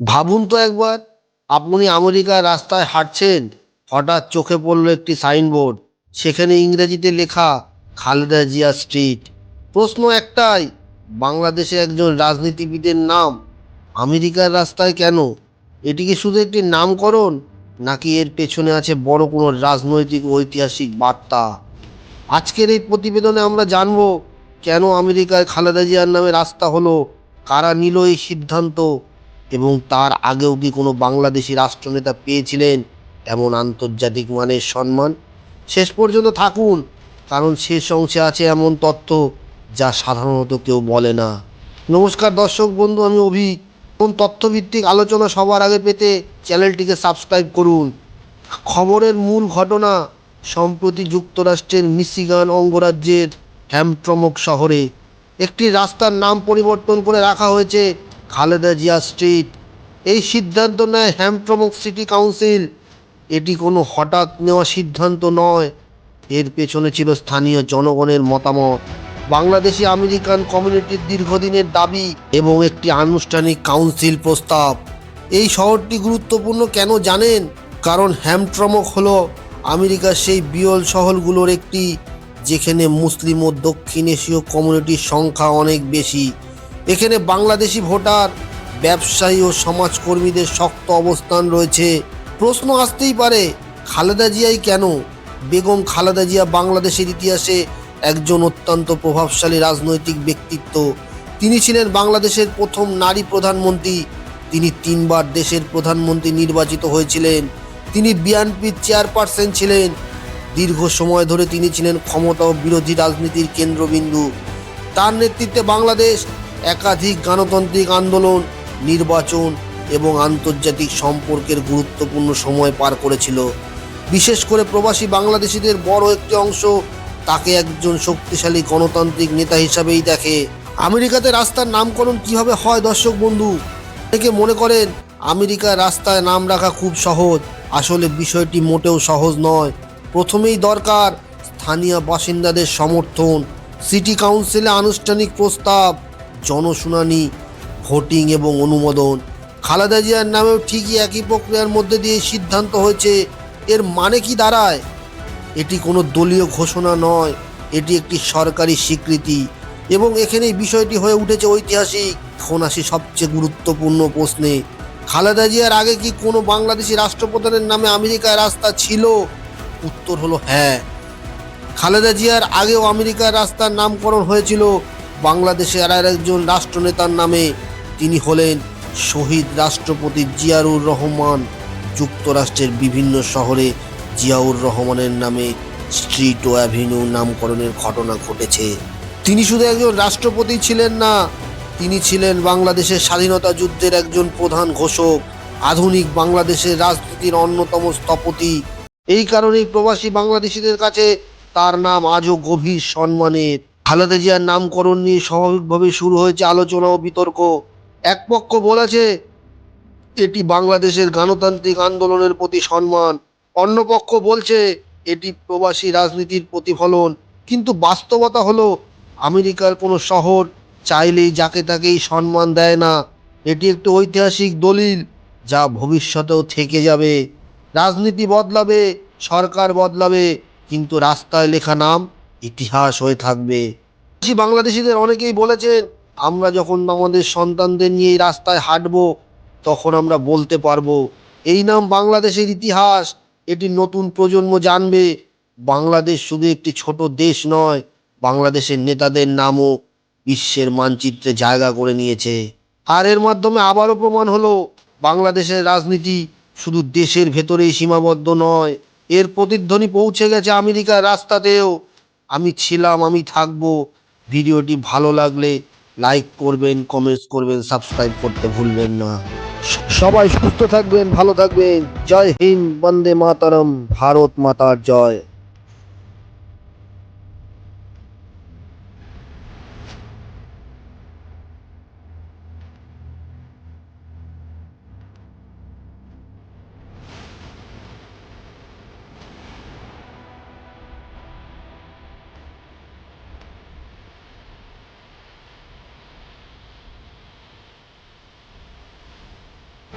ভাবুন তো একবার, আপনি আমেরিকার রাস্তায় হাঁটছেন, হঠাৎ চোখে পড়ল একটি সাইনবোর্ড। সেখানে ইংরেজিতে লেখা খালেদা জিয়া স্ট্রিট। প্রশ্ন একটাই, বাংলাদেশে একজন রাজনীতিবিদের নাম আমেরিকার রাস্তায় কেন? এটি কি শুধু একটি নামকরণ, নাকি এর পেছনে আছে বড় কোনো রাজনৈতিক ঐতিহাসিক বার্তা? আজকের এই প্রতিবেদনে আমরা জানব কেন আমেরিকায় খালেদা জিয়ার নামে রাস্তা হলো, কারা নিল এই সিদ্ধান্ত, এবং তার আগেও কি কোনো বাংলাদেশি রাষ্ট্রনেতা পেয়েছিলেন এমন আন্তর্জাতিক মানের সম্মান। শেষ পর্যন্ত থাকুন, কারণ শেষ অংশে আছে এমন তথ্য যা সাধারণত কেউ বলে না। নমস্কার দর্শক বন্ধু, আমি অভি। কোন তথ্যভিত্তিক আলোচনা সবার আগে পেতে চ্যানেলটিকে সাবস্ক্রাইব করুন। খবরের মূল ঘটনা, সম্প্রতি যুক্তরাষ্ট্রের মিশিগান অঙ্গরাজ্যের হ্যামট্রমক শহরে একটি রাস্তার নাম পরিবর্তন করে রাখা হয়েছে খালেদা জিয়া স্ট্রিট। এই সিদ্ধান্ত নেয় হ্যামট্রমক সিটি কাউন্সিল। এটি কোনো হঠাৎ নেওয়া সিদ্ধান্ত নয়, এর পেছনে ছিল স্থানীয় জনগণের মতামত, বাংলাদেশি আমেরিকান কমিউনিটির দীর্ঘদিনের দাবি এবং একটি আনুষ্ঠানিক কাউন্সিল প্রস্তাব। এই শহরটি গুরুত্বপূর্ণ কেন জানেন? কারণ হ্যামট্রমক হলো আমেরিকার সেই বিরল শহরগুলোর একটি, যেখানে মুসলিম ও দক্ষিণ এশীয় কমিউনিটির সংখ্যা অনেক বেশি। এখানে বাংলাদেশি ভোটার, ব্যবসায়ী ও সমাজকর্মীদের শক্ত অবস্থান রয়েছে। প্রশ্ন আসতেই পারে, খালেদা জিয়াই কেন? বেগম খালেদা জিয়া বাংলাদেশের ইতিহাসে একজন অত্যন্ত প্রভাবশালী রাজনৈতিক ব্যক্তিত্ব। তিনি ছিলেন বাংলাদেশের প্রথম নারী প্রধানমন্ত্রী। তিনি 3বার দেশের প্রধানমন্ত্রী নির্বাচিত হয়েছিলেন। তিনি বিএনপির চেয়ারপারসন ছিলেন। দীর্ঘ সময় ধরে তিনি ছিলেন ক্ষমতা ও বিরোধী রাজনীতির কেন্দ্রবিন্দু। তার নেতৃত্বে বাংলাদেশ একাধিক গণতান্ত্রিক আন্দোলন, নির্বাচন এবং আন্তর্জাতিক সম্পর্কের গুরুত্বপূর্ণ সময় পার করেছিল। বিশেষ করে প্রবাসী বাংলাদেশিদের বড় একটি অংশ তাকে একজন শক্তিশালী গণতান্ত্রিক নেতা হিসাবেই দেখে। আমেরিকাতে রাস্তার নামকরণ কিভাবে হয় দর্শক বন্ধু? অনেকে মনে করেন আমেরিকার রাস্তায় নাম রাখা খুব সহজ। আসলে বিষয়টি মোটেও সহজ নয়। প্রথমেই দরকার স্থানীয় বাসিন্দাদের সমর্থন, সিটি কাউন্সিলে আনুষ্ঠানিক প্রস্তাব, জনশুনানি, ভোটিং এবং অনুমোদন। খালেদা জিয়ার নামেও ঠিকই একই প্রক্রিয়ার মধ্যে দিয়ে সিদ্ধান্ত হয়েছে। এর মানে কি দাঁড়ায়? এটি কোনো দলীয় ঘোষণা নয়, এটি একটি সরকারি স্বীকৃতি, এবং এখানেই বিষয়টি হয়ে উঠেছে ঐতিহাসিক। এখন আসি সবচেয়ে গুরুত্বপূর্ণ প্রশ্নে, খালেদা জিয়ার আগে কি কোনো বাংলাদেশি রাষ্ট্রপ্রধানের নামে আমেরিকায় রাস্তা ছিল? উত্তর হলো হ্যাঁ। খালেদা জিয়ার আগেও আমেরিকার রাস্তার নামকরণ হয়েছিল বাংলাদেশের আর একজন রাষ্ট্রনেতার নামে। তিনি হলেন শহীদ রাষ্ট্রপতি জিয়াউর রহমান। যুক্তরাষ্ট্রের বিভিন্ন শহরে জিয়াউর রহমানের নামে স্ট্রিট ও অ্যাভিনিউ নামকরণের ঘটনা ঘটেছে। তিনি শুধু একজন রাষ্ট্রপতি ছিলেন না, তিনি ছিলেন বাংলাদেশের স্বাধীনতা যুদ্ধের একজন প্রধান ঘোষক, আধুনিক বাংলাদেশের রাজনীতির অন্যতম স্থপতি। এই কারণেই প্রবাসী বাংলাদেশিদের কাছে তার নাম আজও গভীর সম্মানের। খালেদা জিয়ার নামকরণ নিয়ে স্বাভাবিকভাবে শুরু হয়েছে আলোচনা ও বিতর্ক। এক পক্ষ বলেছে এটি বাংলাদেশের গণতান্ত্রিক আন্দোলনের প্রতি সম্মান, অন্য পক্ষ বলছে এটি প্রবাসী রাজনীতির প্রতিফলন। কিন্তু বাস্তবতা হলো, আমেরিকার কোনো শহর চাইলেই যাকে তাকেই সম্মান দেয় না। এটি একটি ঐতিহাসিক দলিল যা ভবিষ্যতেও থেকে যাবে। রাজনীতি বদলাবে, সরকার বদলাবে, কিন্তু রাস্তায় লেখা নাম ইতিহাস হয়ে থাকবে। বাংলাদেশিদের অনেকেই বলেছেন, আমরা যখন আমাদের সন্তানদের নিয়ে এই রাস্তায় হাঁটবো, তখন আমরা বলতে পারবো এই নাম বাংলাদেশের ইতিহাস। এটি নতুন প্রজন্ম জানবে বাংলাদেশ শুধু একটি ছোট দেশ নয়, বাংলাদেশের নেতাদের নামও বিশ্বের মানচিত্রে জায়গা করে নিয়েছে। আর এর মাধ্যমে আবারও প্রমাণ হলো, বাংলাদেশের রাজনীতি শুধু দেশের ভেতরেই সীমাবদ্ধ নয়, এর প্রতিধ্বনি পৌঁছে গেছে আমেরিকার রাস্তাতেও। আমি ছিলাম, আমি থাকবো। ভিডিওটি ভালো লাগলে লাইক করবেন, কমেন্টস করবেন, সাবস্ক্রাইব করতে ভুলবেন না। সবাই সুস্থ থাকবেন, ভালো থাকবেন। জয় হিন্দ, বন্দে মাতরম, ভারত মাতার জয়।